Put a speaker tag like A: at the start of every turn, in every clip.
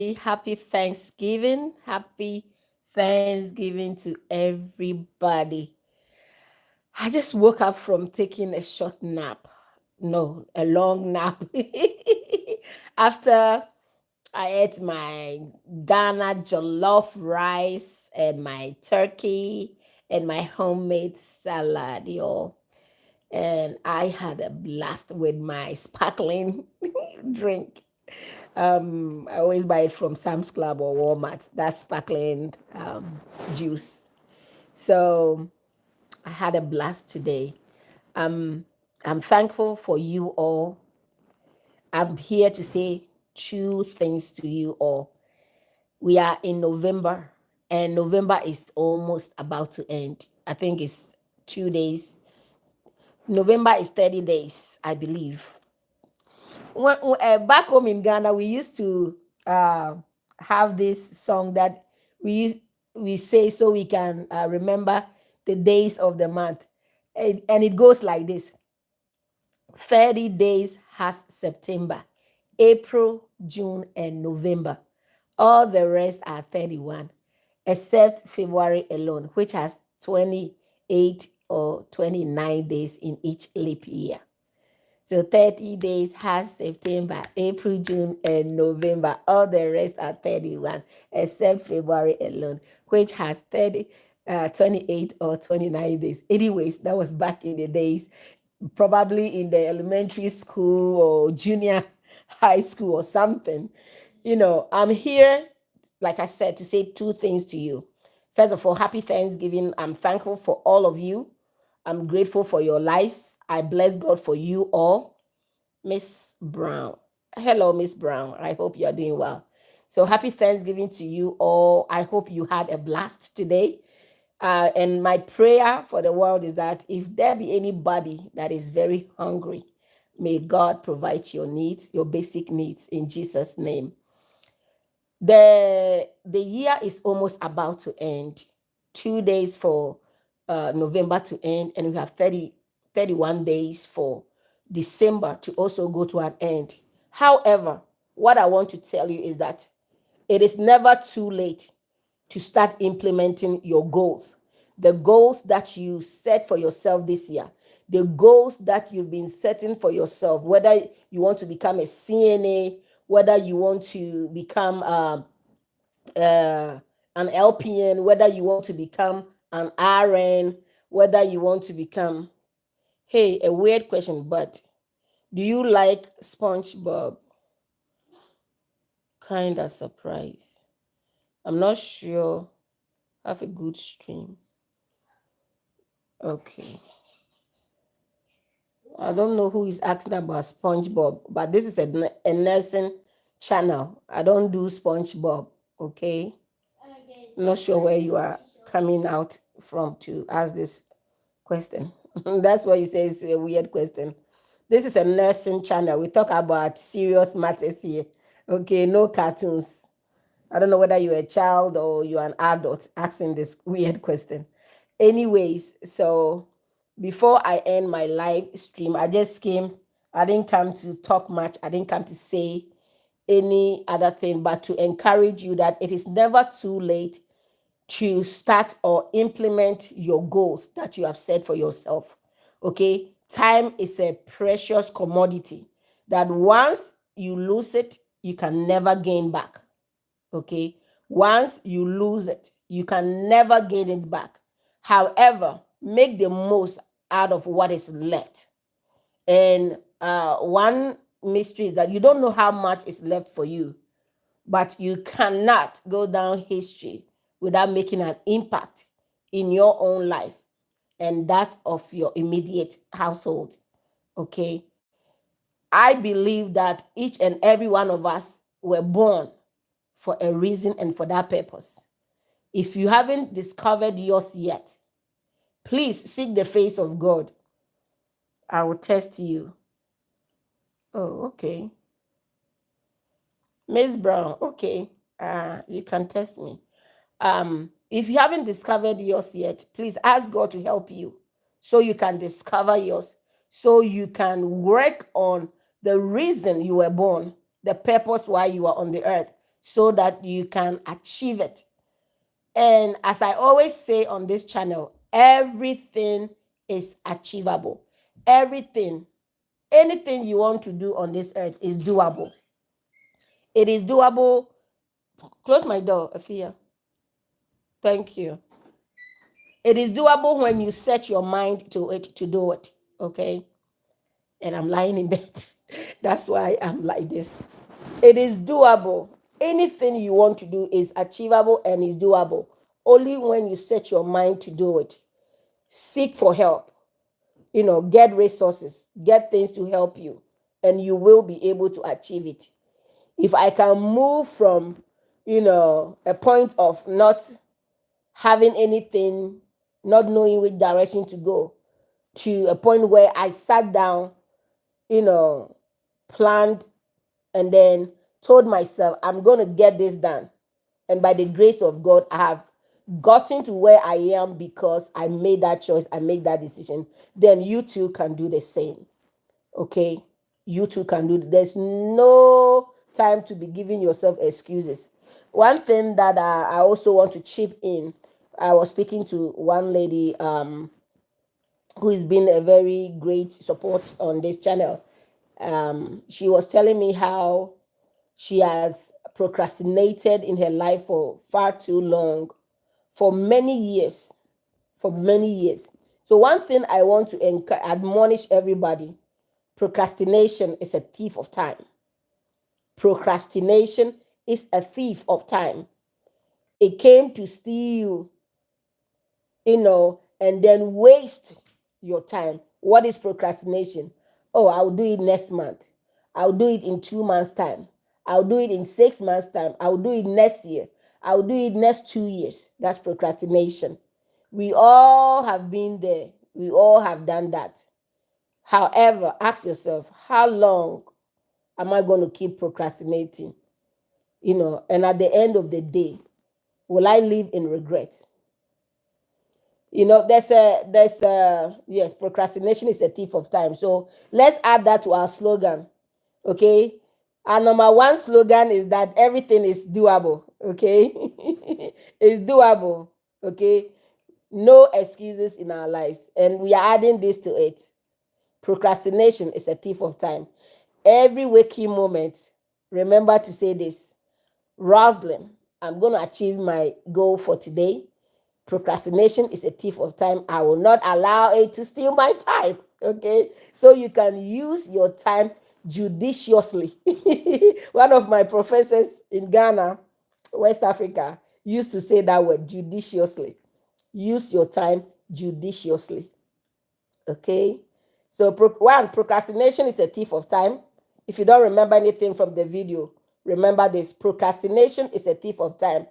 A: Happy Thanksgiving. Happy Thanksgiving to everybody. I just woke up from taking a short nap. No, a long nap. After I ate my Ghana jollof rice and my turkey and my homemade salad, yo. And I had a blast with my sparkling drink. I always buy it from Sam's Club or Walmart. That's sparkling juice. So I had a blast today. Um, I'm thankful for you all. I'm here to say two things to you all. We are in November, and November is almost about to end. I think it's 2 days. November is 30 days, I believe. Back home in Ghana, we used to uh, have this song that we use, we say so we can remember the days of the month, and it goes like this: 30 days has September, April, June, and November. All the rest are 31, except February alone, which has 28 or 29 days in each leap year. So 30 days has September, April, June, and November. All the rest are 31, except February alone, which has 28 or 29 days. Anyways, that was back in the days, probably in the elementary school or junior high school or something. I'm here, like I said, to say two things to you. First of all, happy Thanksgiving. I'm thankful for all of you. I'm grateful for your lives. I bless God for you all. Miss Brown. Hello, Miss Brown. I hope you are doing well. So happy Thanksgiving to you all. I hope you had a blast today. And my prayer for the world is that if there be anybody that is very hungry, may God provide your needs, your basic needs in Jesus' name. The year is almost about to end. 2 days for November to end, and we have 31 days for December to also go to an end. However, what I want to tell you is that it is never too late to start implementing your goals. The goals that you set for yourself this year, the goals that you've been setting for yourself, whether you want to become a CNA, whether you want to become an LPN, whether you want to become an RN, whether you want to become, hey, a weird question, but do you like SpongeBob? Kind of surprise. I'm not sure. Have a good stream. Okay. I don't know who is asking about SpongeBob, but this is a nursing channel. I don't do SpongeBob. Okay. Not sure where you are coming out from to ask this question. That's why you say it's a weird question. This is a nursing channel. We talk about serious matters here. Okay, no cartoons. I don't know whether you're a child or you're an adult asking this weird question. Anyways, so before I end my live stream, I just came. I didn't come to talk much. I didn't come to say any other thing, but to encourage you that it is never too late to start or implement your goals that you have set for yourself. Okay, time is a precious commodity that once you lose it, you can never gain back. Okay, once you lose it, you can never gain it back. However, make the most out of what is left. And one mystery is that you don't know how much is left for you, but you cannot go down history without making an impact in your own life and that of your immediate household. Okay. I believe that each and every one of us were born for a reason and for that purpose. If you haven't discovered yours yet, please seek the face of God. I will test you. Oh, okay. Miss Brown, okay. You can test me. If you haven't discovered yours yet, please ask God to help you so you can discover yours, so you can work on the reason you were born, the purpose why you are on the earth, so that you can achieve it. And as I always say on this channel, everything is achievable. Everything, anything you want to do on this earth is doable. It is doable. Close my door, Afia. Thank you. It is doable when you set your mind to it, to do it. Okay. And I'm lying in bed. That's why I'm like this. It is doable. Anything you want to do is achievable and is doable. Only when you set your mind to do it. Seek for help. Get resources, get things to help you, and you will be able to achieve it. If I can move from, a point of not having anything, not knowing which direction to go, to a point where I sat down, planned, and then told myself, I'm going to get this done. And by the grace of God, I have gotten to where I am because I made that choice, I made that decision. Then you too can do the same. Okay? You too can do it. There's no time to be giving yourself excuses. One thing that I also want to chip in, I was speaking to one lady who has been a very great support on this channel. She was telling me how she has procrastinated in her life for far too long, for many years, for many years. So one thing I want to admonish everybody: procrastination is a thief of time. Procrastination is a thief of time. It came to steal, and then waste your time. What is procrastination? Oh, I'll do it next month. I'll do it in 2 months' time. I'll do it in 6 months' time. I'll do it next year. I'll do it next 2 years. That's procrastination. We all have been there. We all have done that. However, ask yourself, how long am I going to keep procrastinating? And at the end of the day, will I live in regret? Yes, procrastination is a thief of time. So let's add that to our slogan. Okay. Our number one slogan is that everything is doable. Okay. It's doable. Okay. No excuses in our lives. And we are adding this to it. Procrastination is a thief of time. Every waking moment, remember to say this: Rosalind, I'm going to achieve my goal for today. Procrastination is a thief of time. I will not allow it to steal my time. Okay. So you can use your time judiciously. One of my professors in Ghana, West Africa, used to say that word, judiciously. Use your time judiciously. Okay. So procrastination is a thief of time. If you don't remember anything from the video, remember this: procrastination is a thief of time.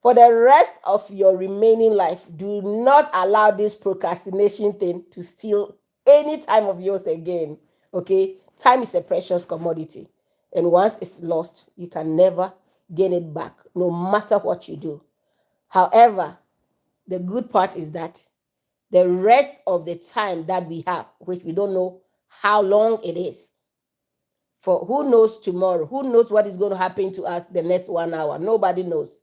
A: For the rest of your remaining life, do not allow this procrastination thing to steal any time of yours again. Okay? Time is a precious commodity. And once it's lost, you can never gain it back, no matter what you do. However, the good part is that the rest of the time that we have, which we don't know how long it is, for who knows tomorrow? Who knows what is going to happen to us the next 1 hour? Nobody knows.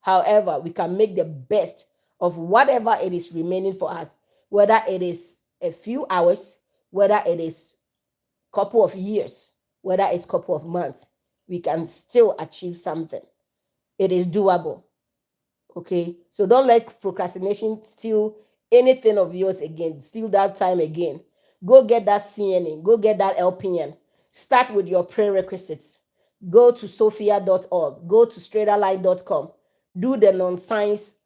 A: However, we can make the best of whatever it is remaining for us, whether it is a few hours, whether it is a couple of years, whether it's a couple of months. We can still achieve something. It is doable. Okay? So don't let procrastination steal anything of yours again, steal that time again. Go get that CNA, go get that LPN. Start with your prerequisites. Go to sophia.org, go to straighterline.com. Do the non-science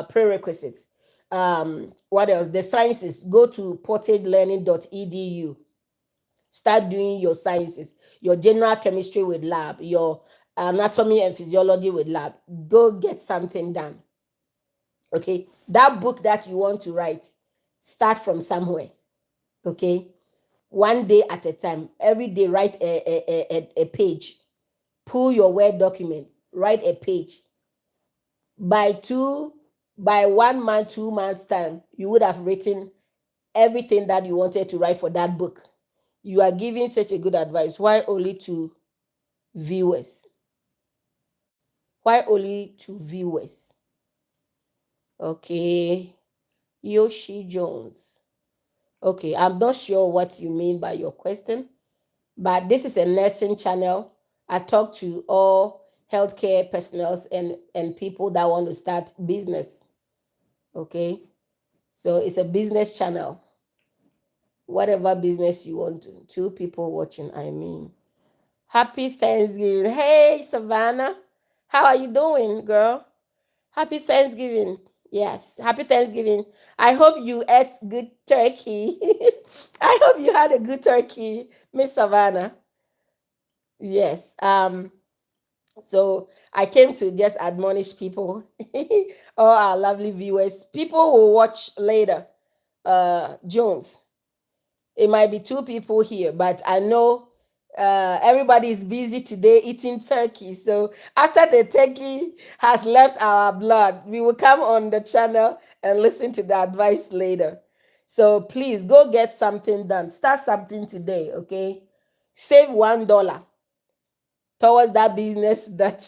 A: prerequisites. What else? The sciences, go to portagelearning.edu. Start doing your sciences, your general chemistry with lab, your anatomy and physiology with lab. Go get something done. Okay, that book that you want to write, start from somewhere. Okay, one day at a time. Every day, write a page. Pull your Word document, write a page. By 1 month, 2 months time, you would have written everything that you wanted to write for that book. You are giving such a good advice. Why only to viewers? Why only 2 viewers? Okay. Yoshi Jones. Okay, I'm not sure what you mean by your question, but this is a nursing channel. I talk to all healthcare personnel and people that want to start business. Okay, so it's a business channel. Whatever business you want to. 2 people watching, I mean. Happy Thanksgiving. Hey, Savannah. How are you doing, girl? Happy Thanksgiving. Yes, happy Thanksgiving. I hope you ate good turkey. I hope you had a good turkey, Miss Savannah. Yes. So I came to just admonish people, all our lovely viewers. People will watch later. Jones. It might be 2 people here, but I know everybody is busy today eating turkey. So after the turkey has left our blood, we will come on the channel and listen to the advice later. So please go get something done. Start something today, okay? Save $1 towards that business that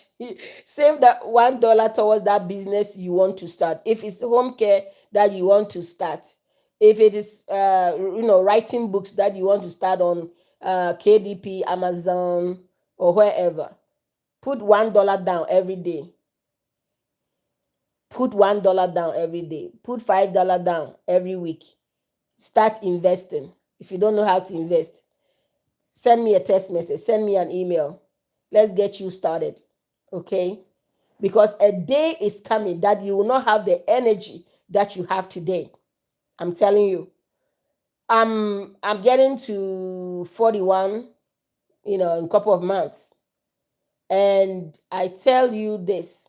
A: save that $1 towards that business you want to start. If it's home care that you want to start, if it is writing books that you want to start on KDP, Amazon, or wherever, put $1 down every day. Put $1 down every day. Put $5 down every week. Start investing. If you don't know how to invest, send me a text message, send me an email. Let's get you started. Okay? Because a day is coming that you will not have the energy that you have today. I'm telling you. I'm getting to 41, in a couple of months. And I tell you this,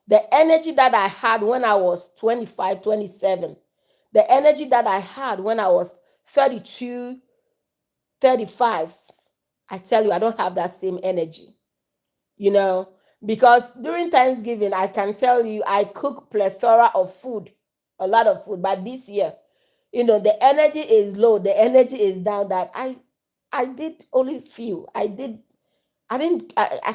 A: the energy that I had when I was 25, 27, the energy that I had when I was 32, 35, I tell you, I don't have that same energy, because during Thanksgiving, I can tell you, I cook plethora of food, a lot of food. But this year, the energy is low, the energy is down. That I did only few. I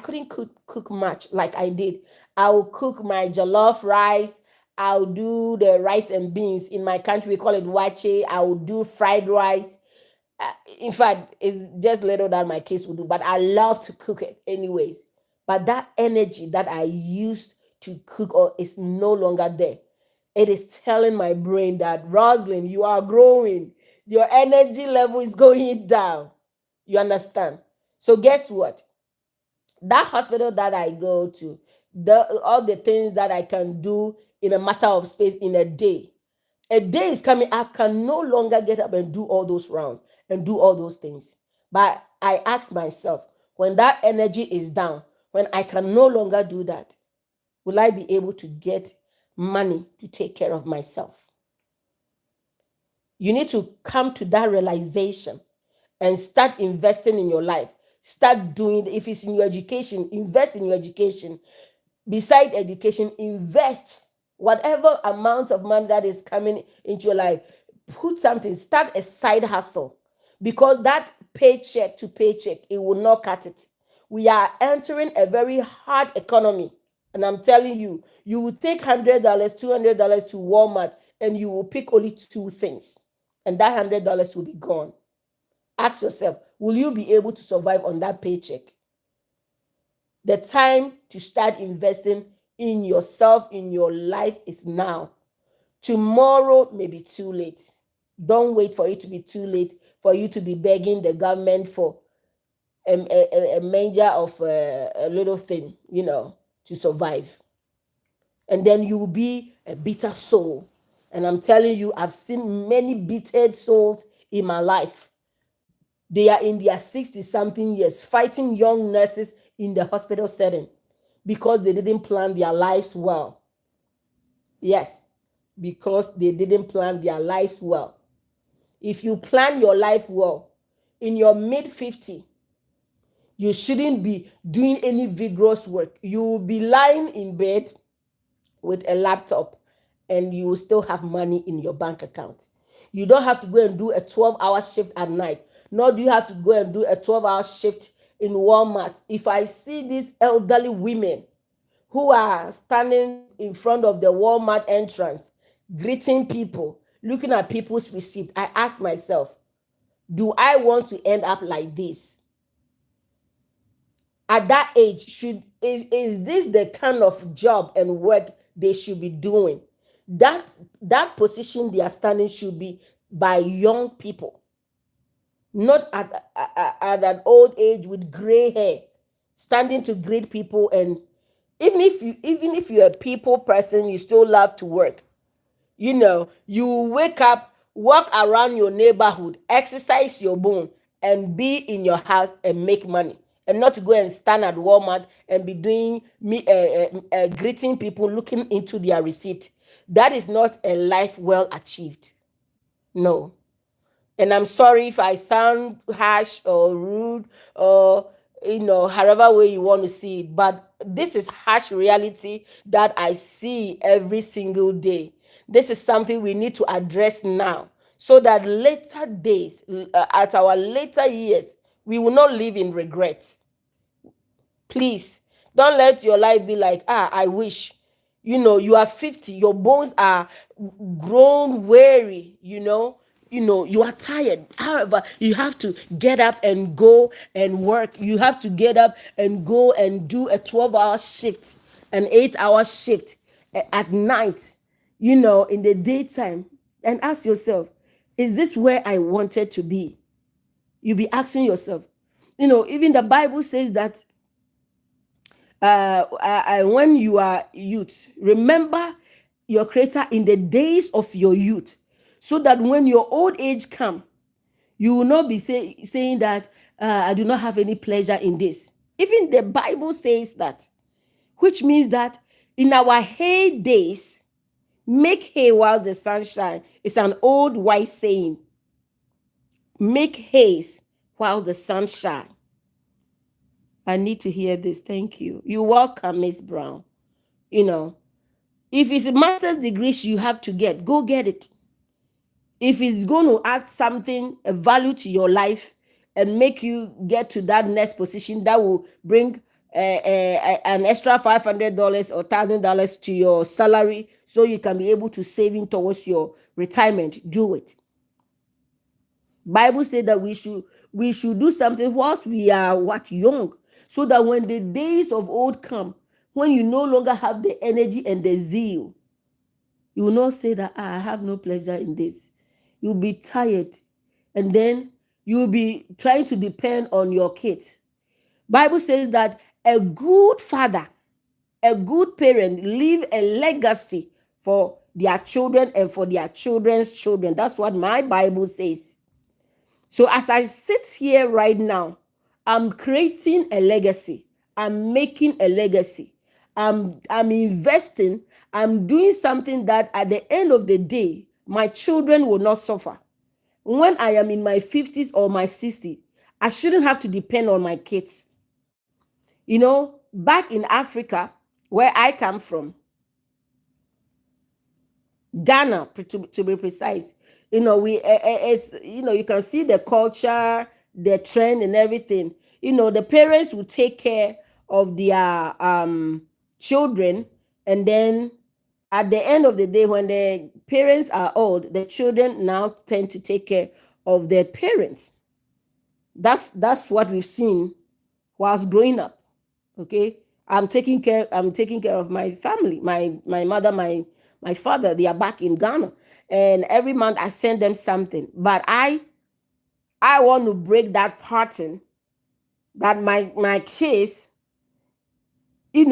A: couldn't cook much like I did. I will cook my jollof rice. I'll do the rice and beans. In my country, we call it wache. I will do fried rice. In fact, it's just little that my kids will do, but I love to cook it anyways. But that energy that I used to cook is no longer there. It is telling my brain that, Rosalind, you are growing. Your energy level is going down. You understand? So guess what? That hospital that I go to, all the things that I can do in a matter of space in a day is coming. I can no longer get up and do all those rounds and do all those things. But I ask myself, when that energy is down, when I can no longer do that, will I be able to get money to take care of myself? You need to come to that realization and start investing in your life. Start doing, if it's in your education, invest in your education. Beside education, invest whatever amount of money that is coming into your life. Put something, start a side hustle, because that paycheck to paycheck, it will not cut it. We are entering a very hard economy. And I'm telling you, you will take $100, $200 to Walmart and you will pick only 2 things. And that $100 will be gone. Ask yourself, will you be able to survive on that paycheck? The time to start investing in yourself, in your life, is now. Tomorrow may be too late. Don't wait for it to be too late for you to be begging the government for a manger of a little thing, to survive. And then you will be a bitter soul. And I'm telling you, I've seen many bitter souls in my life. They are in their 60-something years fighting young nurses in the hospital setting because they didn't plan their lives well. Yes, because they didn't plan their lives well. If you plan your life well, in your mid-50, you shouldn't be doing any vigorous work. You will be lying in bed with a laptop and you will still have money in your bank account. You don't have to go and do a 12-hour shift at night, nor do you have to go and do a 12-hour shift in Walmart. If I see these elderly women who are standing in front of the Walmart entrance, greeting people, looking at people's receipt, I ask myself, do I want to end up like this? At that age, is this the kind of job and work they should be doing? That position they are standing should be by young people, not at an old age with gray hair, standing to greet people. And even if you're a people person, you still love to work. You wake up, walk around your neighborhood, exercise your bone, and be in your house and make money, and not to go and stand at Walmart and be doing greeting people, looking into their receipt. That is not a life well achieved. No. And I'm sorry if I sound harsh or rude, or however way you want to see it, but this is harsh reality that I see every single day. This is something we need to address now, so that later days, at our later years, we will not live in regret. Please don't let your life be like, I wish. You are 50, your bones are grown weary. You are tired. However, you have to get up and go and work. You have to get up and go and do a 12-hour shift, an 8-hour shift at night, in the daytime. And ask yourself, is this where I wanted to be? You'll be asking yourself. Even the Bible says that when you are youth, remember your creator in the days of your youth, so that when your old age come, you will not be saying that, I do not have any pleasure in this. Even the Bible says that, which means that in our heydays, make hay while the sun shines. It's an old wise saying. Make haste while the sun shines. I need to hear this. Thank you. You're welcome, Miss Brown. If it's a master's degree you have to get, go get it. If it's going to add something, a value to your life, and make you get to that next position that will bring an extra $500 or $1,000 to your salary, so you can be able to save in towards your retirement, do it. Bible said that we should do something whilst we are young, so that when the days of old come, when you no longer have the energy and the zeal, you will not say that, I have no pleasure in this. You'll be tired, and then you'll be trying to depend on your kids. Bible says that a good father, a good parent, leave a legacy for their children and for their children's children. That's what my Bible says. So as I sit here right now, I'm creating a legacy. I'm making a legacy. I'm investing. I'm doing something that at the end of the day, my children will not suffer. When I am in my 50s or my 60s, I shouldn't have to depend on my kids. Back in Africa, where I come from, Ghana, to be precise, it's, you can see the culture, the trend, and everything. The parents will take care of their children, and then at the end of the day, when the parents are old, the children now tend to take care of their parents. That's what we've seen whilst growing up. Okay, I'm taking care of my family, my mother, my father. They are back in Ghana, and every month I send them something. But I want to break that pattern, that my kids, they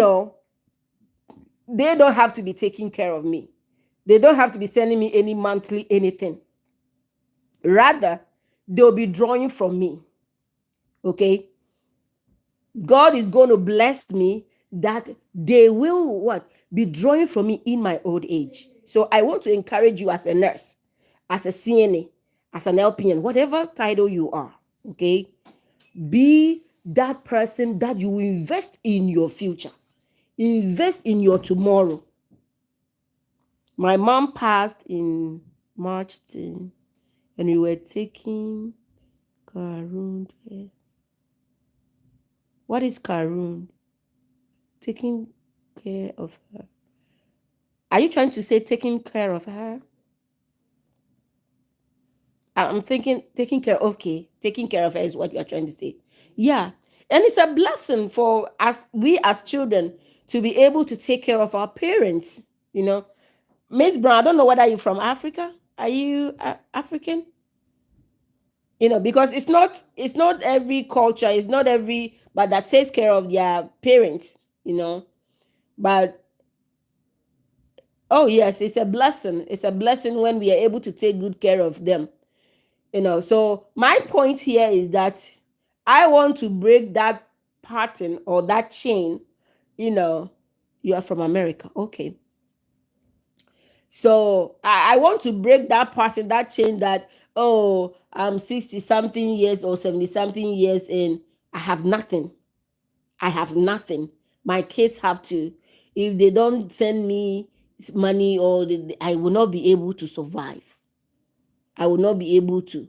A: don't have to be taking care of me. They don't have to be sending me any monthly anything. Rather, they'll be drawing from me. Okay, God is going to bless me that they will be drawing from me in my old age. So I want to encourage you, as a nurse, as a CNA, as an LPN, whatever title you are, okay, be that person that you invest in your future, invest in your tomorrow. My mom passed in March 10, and we were taking Karun. What is Karun? Taking care of her. Are you trying to say taking care of her? I'm thinking taking care. Okay, taking care of her is what you are trying to say. Yeah, and it's a blessing for us, we as children, to be able to take care of our parents. You know, Miss Brown. I don't know whether you're from Africa. Are you African? You know, because it's not every culture, it's not every but that takes care of their parents. You know, but oh yes, it's a blessing. It's a blessing when we are able to take good care of them. You know, so my point here is that I want to break that pattern or that chain. You know, you are from America. Okay. So I want to break that pattern, that chain that, oh, I'm 60 something years or 70 something years and I have nothing. I have nothing. My kids have to. If they don't send me money or I will not be able to survive. I will not be able to.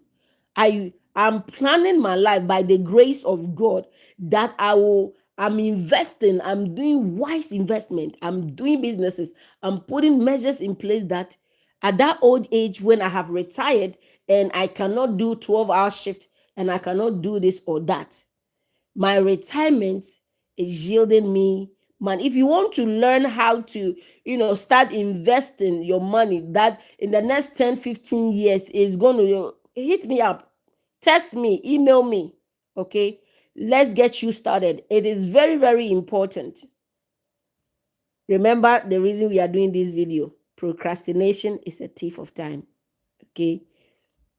A: I am planning my life by the grace of God that I'm investing, I'm doing wise investment, I'm doing businesses, I'm putting measures in place that at that old age when I have retired and I cannot do 12-hour shift and I cannot do this or that, my retirement is yielding me, man. If you want to learn how to, start investing your money, that in the next 10-15 years is going to hit me up, text me, email me. Okay, let's get you started. It is very, very important. Remember the reason we are doing this video: procrastination is a thief of time. Okay,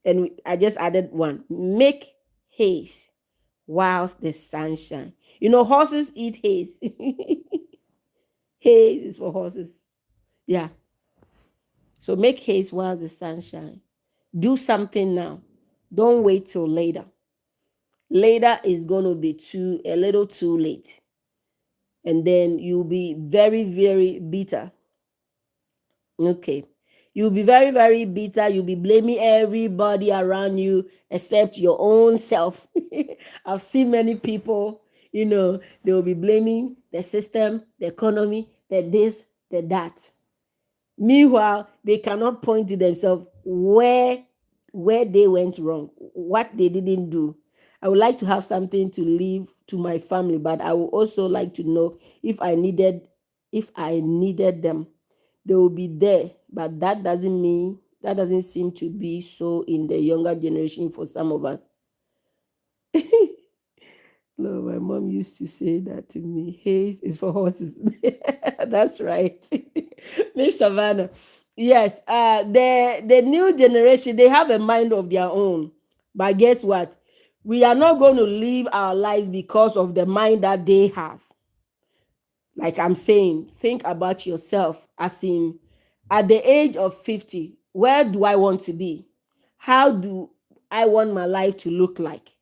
A: and I just added one: make haste whilst the sun shines. Horses eat haze. Haze is for horses. Yeah. So make haste while the sun shines. Do something now. Don't wait till later. Later is going to be a little too late. And then you'll be very, very bitter. Okay. You'll be very, very bitter. You'll be blaming everybody around you except your own self. I've seen many people, they will be blaming the system, the economy, the this, the that. Meanwhile, they cannot point to themselves where they went wrong, what they didn't do. I would like to have something to leave to my family, but I would also like to know if I needed them, they will be there. But that doesn't seem to be so in the younger generation for some of us. No, my mom used to say that to me. Haze is for horses. That's right. Miss Savannah. Yes, the new generation, they have a mind of their own. But guess what? We are not going to live our lives because of the mind that they have. Like I'm saying, think about yourself as in at the age of 50, where do I want to be? How do I want my life to look like?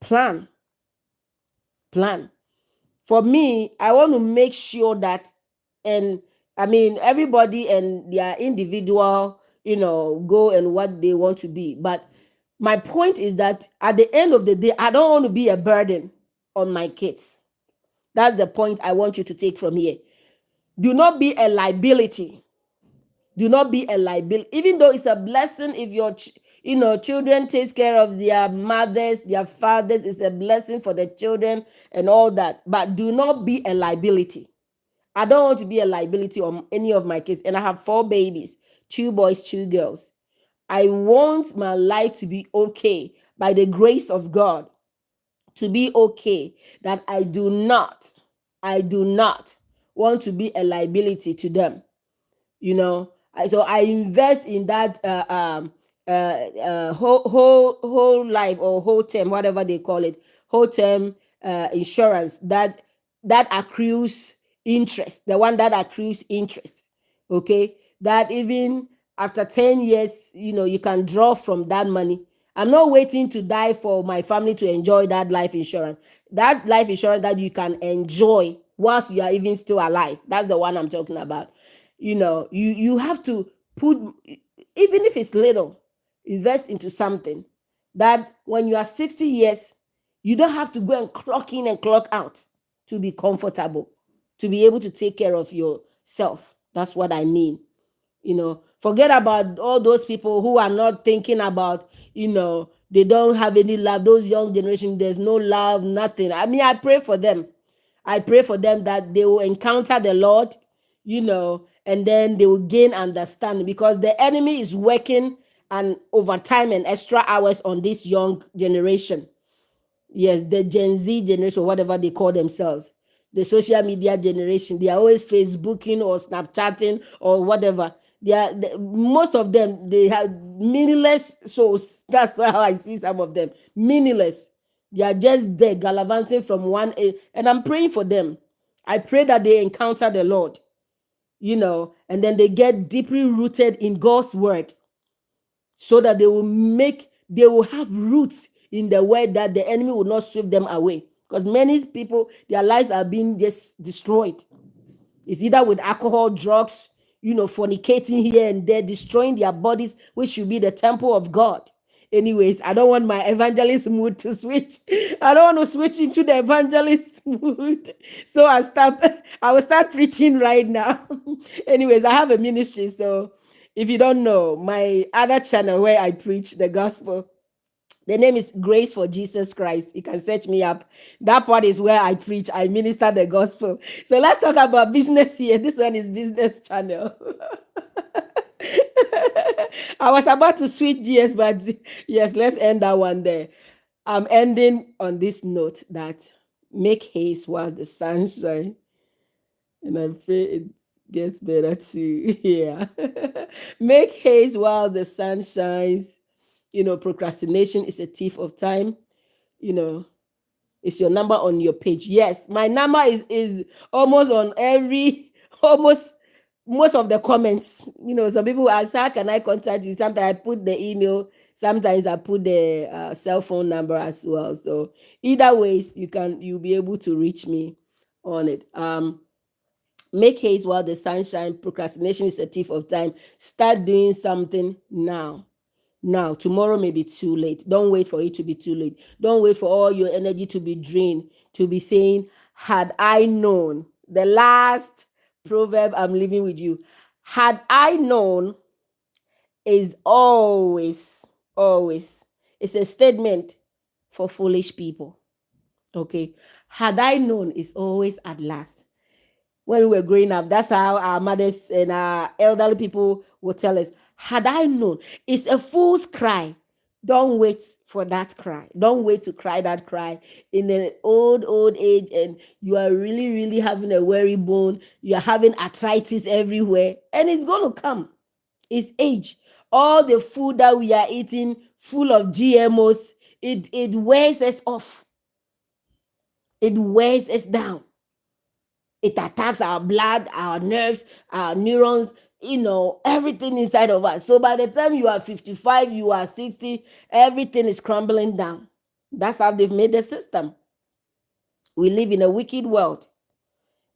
A: Plan. For me, I want to make sure that, and I mean, everybody and their individual, go and what they want to be. But my point is that at the end of the day, I don't want to be a burden on my kids. That's the point I want you to take from here. Do not be a liability. Do not be a liability. Even though it's a blessing if your children takes care of their mothers, their fathers, it's a blessing for the children and all that. But do not be a liability. I don't want to be a liability on any of my kids. And I have 4 babies, 2 boys, 2 girls. I want my life to be okay by the grace of God, to be okay, that I do not want to be a liability to them. So I invest in that whole life or whole term, whatever they call it, whole term insurance that accrues interest, the one that accrues interest. Okay, that even after 10 years, you can draw from that money. I'm not waiting to die for my family to enjoy that life insurance. That life insurance that you can enjoy whilst you are even still alive. That's the one I'm talking about. You have to put, even if it's little, invest into something that when you are 60 years, you don't have to go and clock in and clock out. to be comfortable, to be able to take care of yourself. That's what I mean. Forget about all those people who are not thinking about, they don't have any love. Those young generation, there's no love, nothing. I mean, I pray for them. I pray for them that they will encounter the Lord, and then they will gain understanding, because the enemy is working and overtime and extra hours on this young generation. Yes, the Gen Z generation, whatever they call themselves, the social media generation. They are always Facebooking or Snapchatting or whatever. Most of them, they have meaningless souls. That's how I see some of them. Meaningless. They are just there gallivanting from one and I'm praying for them. I pray that they encounter the Lord, and then they get deeply rooted in God's word, so that they will have roots in the word, that the enemy will not sweep them away. Because many people, their lives are being just destroyed. It's either with alcohol, drugs, fornicating here and there, destroying their bodies, which should be the temple of God. Anyways, I don't want my evangelist mood to switch. I don't want to switch into the evangelist mood. So I will start preaching right now. Anyways, I have a ministry. So if you don't know, my other channel where I preach the gospel, the name is Grace for Jesus Christ. You can search me up. That part is where I preach, I minister the gospel. So let's talk about business here. This one is business channel. I was about to switch gears, but yes, let's end that one there. I'm ending on this note that make haste while the sun shines. And I pray it gets better too. Yeah. Make haste while the sun shines. Procrastination is a thief of time. It's your number on your page. Yes, my number is almost on most of the comments. Some people ask, how can I contact you? Sometimes I put the email, sometimes I put the cell phone number as well. So either ways, you'll be able to reach me on it. Make haste while the sun shines. Procrastination is a thief of time. Start doing something now. Now, tomorrow may be too late. Don't wait for it to be too late. Don't wait for all your energy to be drained, to be saying, had I known. The last proverb I'm leaving with you. Had I known is always, it's a statement for foolish people. Okay. Had I known is always at last. When we were growing up, that's how our mothers and our elderly people would tell us, had I known. It's a fool's cry. Don't wait for that cry. Don't wait to cry that cry in an old age, and you are really, really having a weary bone. You are having arthritis everywhere, and it's going to come. It's age. All the food that we are eating, full of GMOs, it wears us off. It wears us down. It attacks our blood, our nerves, our neurons, everything inside of us. So by the time you are 55, you are 60, everything is crumbling down. That's how they've made the system. We live in a wicked world.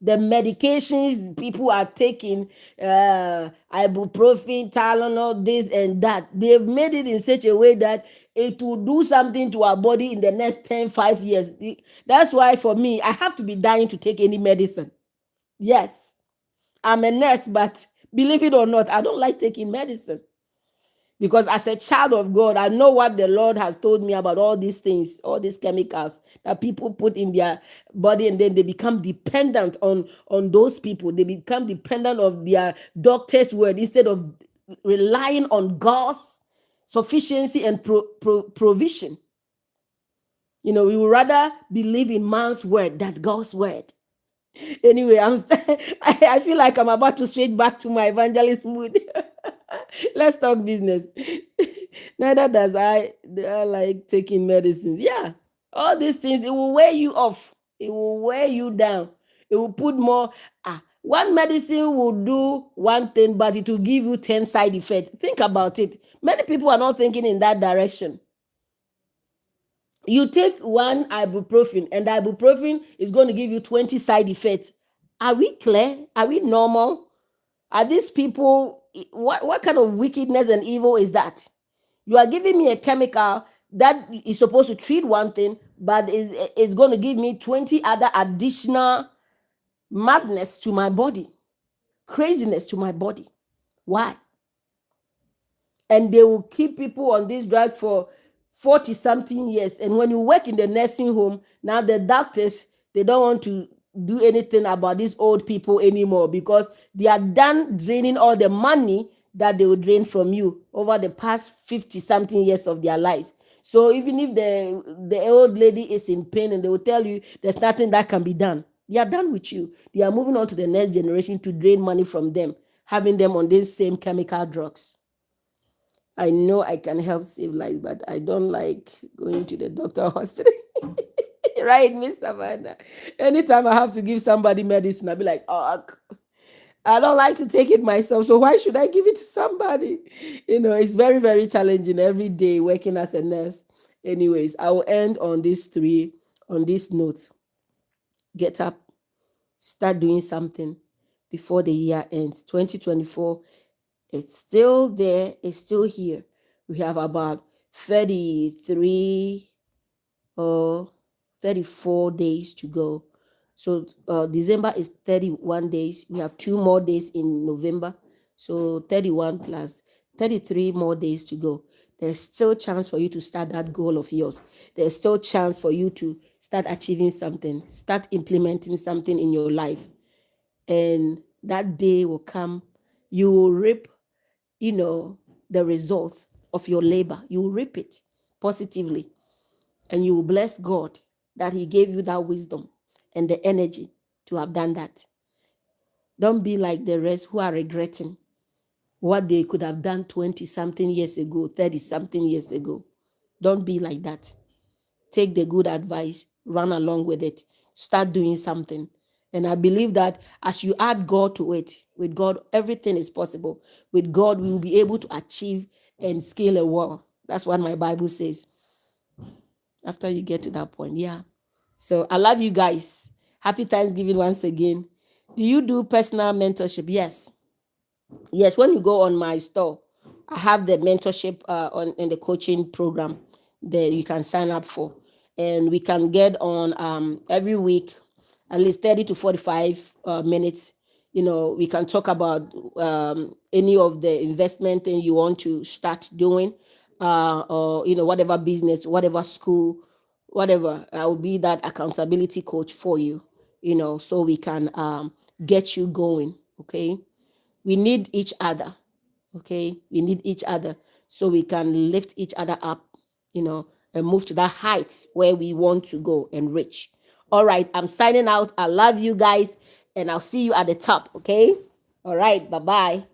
A: The medications people are taking, ibuprofen, Tylenol, this and that, they've made it in such a way that it will do something to our body in the next 5 years. That's why for me, I have to be dying to take any medicine. Yes, I'm a nurse, but believe it or not, I don't like taking medicine. Because as a child of God, I know what the Lord has told me about all these things, all these chemicals that people put in their body, and then they become dependent on those people. They become dependent of their doctor's word instead of relying on God's sufficiency and provision. We would rather believe in man's word than God's word. Anyway, I feel like I'm about to switch back to my evangelist mood. Let's talk business. Neither does I like taking medicines. Yeah, all these things, it will wear you off. It will wear you down. It will put more. One medicine will do one thing, but it will give you 10 side effects. Think about it. Many people are not thinking in that direction. You take one ibuprofen, and the ibuprofen is going to give you 20 side effects. Are we clear? Are we normal? Are these people, what kind of wickedness and evil is that? You are giving me a chemical that is supposed to treat one thing, but it's going to give me 20 other additional madness to my body, craziness to my body. Why? And they will keep people on this drug for 40 something years. And when you work in the nursing home, now the doctors, they don't want to do anything about these old people anymore, because they are done draining all the money that they will drain from you over the past 50 something years of their lives. So even if the old lady is in pain and they will tell you there's nothing that can be done, they are done with you. They are moving on to the next generation to drain money from them, having them on these same chemical drugs. I know I can help save lives, but I don't like going to the doctor or hospital. Right, Miss Savannah? Anytime I have to give somebody medicine, I'll be like, oh, I don't like to take it myself, so why should I give it to somebody? It's very, very challenging every day working as a nurse. Anyways, I will end on these notes. Get up, start doing something before the year ends. 2024, it's still there, it's still here. We have about 33 or 34 days to go. So December is 31 days. We have 2 more days in November. So 31 plus 33 more days to go. There's still chance for you to start that goal of yours. There's still chance for you to start achieving something, start implementing something in your life. And that day will come. You will reap, the results of your labor. You will reap it positively. And you will bless God that He gave you that wisdom and the energy to have done that. Don't be like the rest who are regretting what they could have done 20 something years ago, 30 something years ago. Don't be like that. Take the good advice, run along with it, start doing something. And I believe that as you add God to it, with God, everything is possible. With God, we will be able to achieve and scale a wall. That's what my Bible says. After you get to that point, yeah. So I love you guys. Happy Thanksgiving once again. Do you do personal mentorship? Yes. When you go on my store, I have the mentorship in the coaching program that you can sign up for, and we can get on every week at least 30 to 45 minutes. We can talk about any of the investment thing you want to start doing, or whatever business, whatever school, whatever. I will be that accountability coach for you, so we can get you going. Okay, we need each other. Okay, we need each other so we can lift each other up, and move to that height where we want to go and reach. All right, I'm signing out. I love you guys, and I'll see you at the top. Okay, all right, bye bye.